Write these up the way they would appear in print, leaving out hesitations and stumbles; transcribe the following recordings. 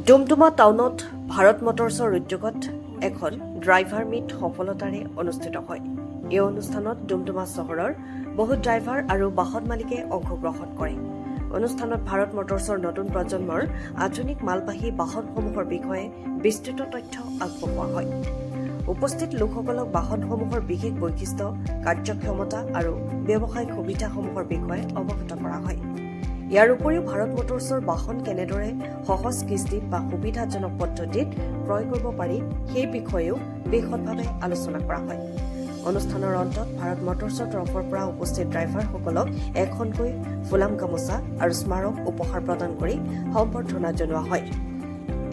ডুমডুমা টাউনত ভাৰত মটৰ্ছৰ উদ্যোগত এখন ড্ৰাইভাৰ মিট সফলতাৰে অনুষ্ঠিত হয়। এই অনুষ্ঠানত ডুমডুমা চহৰৰ বহু ড্ৰাইভাৰ আৰু বাহন মালিকে অংশগ্ৰহণ কৰে। অনুষ্ঠানত ভাৰত মটৰ্ছৰ নতুন প্ৰজন্মৰ আধুনিক মালবাহী বাহনসমূহৰ বিষয়ে বিস্তৃত তথ্য আগবঢ়োৱা হয়। উপস্থিত লোকসকলক বাহনসমূহৰ বিশেষ বৈশিষ্ট্য, কাৰ্যক্ষমতা আৰু ব্যৱসায়িক সুবিধাসমূহৰ বিষয়ে অৱগত কৰা হয়। ইয়াৰ উপৰিও ভাৰত মটৰ্ছৰ বাহন কেনেদৰে সহজ কিস্তিত বা সুবিধাজনক পদ্ধতিত ক্ৰয় কৰিব পাৰি সেই বিষয়েও বিশদভাৱে আলোচনা কৰা হয়। অনুষ্ঠানৰ অন্তত ভাৰত মটৰ্ছৰ তৰফৰ পৰা উপস্থিত ড্ৰাইভাৰসকলক এখনকৈ ফুলাম গামোচা আৰু স্মাৰক উপহাৰ প্ৰদান কৰি সম্বৰ্ধনা জনোৱা হয়।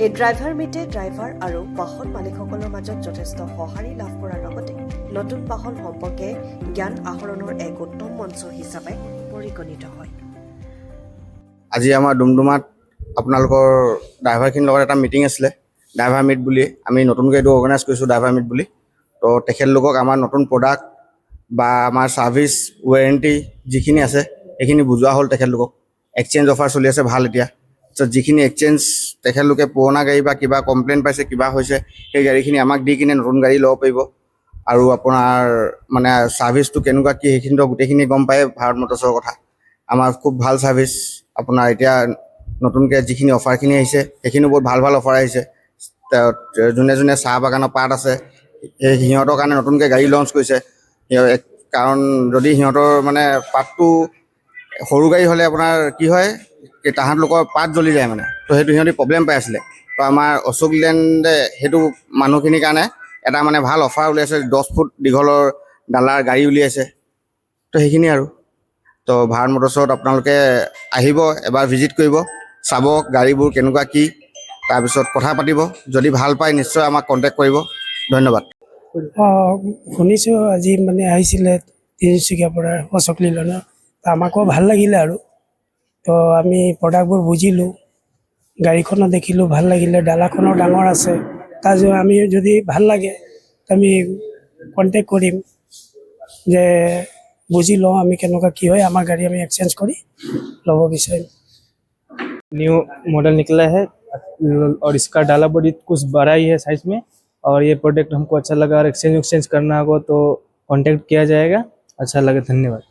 এই ড্ৰাইভাৰ মিটে ড্ৰাইভাৰ আৰু বাহন মালিকসকলৰ মাজত যথেষ্ট সঁহাৰি লাভ কৰাৰ লগতে নতুন বাহন সম্পৰ্কে জ্ঞান আহৰণৰ এক উত্তম মঞ্চ হিচাপে পৰিগণিত হয়। আজি আমাৰ ডুমডুমাত আপোনালোকৰ ড্ৰাইভাৰখিনিৰ লগত এটা মিটিং আছিলে, ড্ৰাইভাৰ মিট বুলি। আমি নতুনকৈ এইটো অৰ্গেনাইজ কৰিছোঁ ড্ৰাইভাৰ মিট বুলি। তো তেখেতলোকক আমাৰ নতুন প্ৰডাক্ট বা আমাৰ ছাৰ্ভিচ ৱাৰেণ্টি যিখিনি আছে সেইখিনি বুজোৱা হ'ল। তেখেতলোকক এক্সচেঞ্জ অফাৰ চলি আছে ভাল এতিয়া। ত' যিখিনি এক্সচেঞ্জ তেখেতলোকে পুৰণা গাড়ী বা কিবা কমপ্লেইন পাইছে, কিবা হৈছে, সেই গাড়ীখিনি আমাক দি কিনে নতুন গাড়ী ল'ব পাৰিব। আৰু আপোনাৰ মানে ছাৰ্ভিচটো কেনেকুৱা কি সেইখিনিতো গোটেইখিনি গম পায় ভাৰত মটৰ্ছৰ কথা। আমাৰ খুব ভাল ছাৰ্ভিচ। আপোনাৰ এতিয়া নতুনকৈ যিখিনি অফাৰখিনি আহিছে সেইখিনিও বহুত ভাল ভাল অফাৰ আহিছে। যোনে যোনে চাহ বাগানৰ পাত আছে সেই সিহঁতৰ কাৰণে নতুনকৈ গাড়ী লঞ্চ কৰিছে। কাৰণ যদি সিহঁতৰ মানে পাতটো সৰু গাড়ী হ'লে আপোনাৰ কি হয়, তাহাঁতলোকৰ পাত জ্বলি যায় মানে। তো সেইটো সিহঁতি প্ৰব্লেম পাই আছিলে। তো আমাৰ অশোক লেণ্ডে সেইটো মানুহখিনিৰ কাৰণে এটা মানে ভাল অফাৰ উলিয়াইছে। 10 ফুট দীঘলৰ ডালাৰ গাড়ী উলিয়াইছে। তো সেইখিনি আৰু। তো ভাৰত মটৰ্ছত আপোনালোকে আহিব, এবাৰ ভিজিট কৰিব, চাব গাড়ীবোৰ কেনেকুৱা কি, তাৰপিছত কথা পাতিব। যদি ভাল পায় নিশ্চয় আমাক কণ্টেক্ট কৰিব। ধন্যবাদ। শুনিছোঁ আজি মানে আহিছিলে তিনিচুকীয়াৰ পৰা অশোক লেণ্ডৰ। আমাকো ভাল লাগিলে আৰু। তো আমি প্ৰডাক্টবোৰ বুজিলোঁ, গাড়ীখনো দেখিলোঁ, ভাল লাগিলে। ডালাখনো ডাঙৰ আছে। তাৰ আমি যদি ভাল লাগে আমি কণ্টেক্ট কৰিম যে বুঝি लो আমি কেনেকুৱা কি হয়, আমাৰ গাড়ী আমি এক্সচেঞ্জ কৰি ল'ব বিচাৰিম। न्यू मॉडल निकला है और इसका डाला बॉडी कुछ बड़ा ही है साइज में, और ये प्रोडक्ट हमको अच्छा लगा। और एक्सचेंज करना होगा तो कांटेक्ट किया जाएगा। अच्छा लगे, धन्यवाद।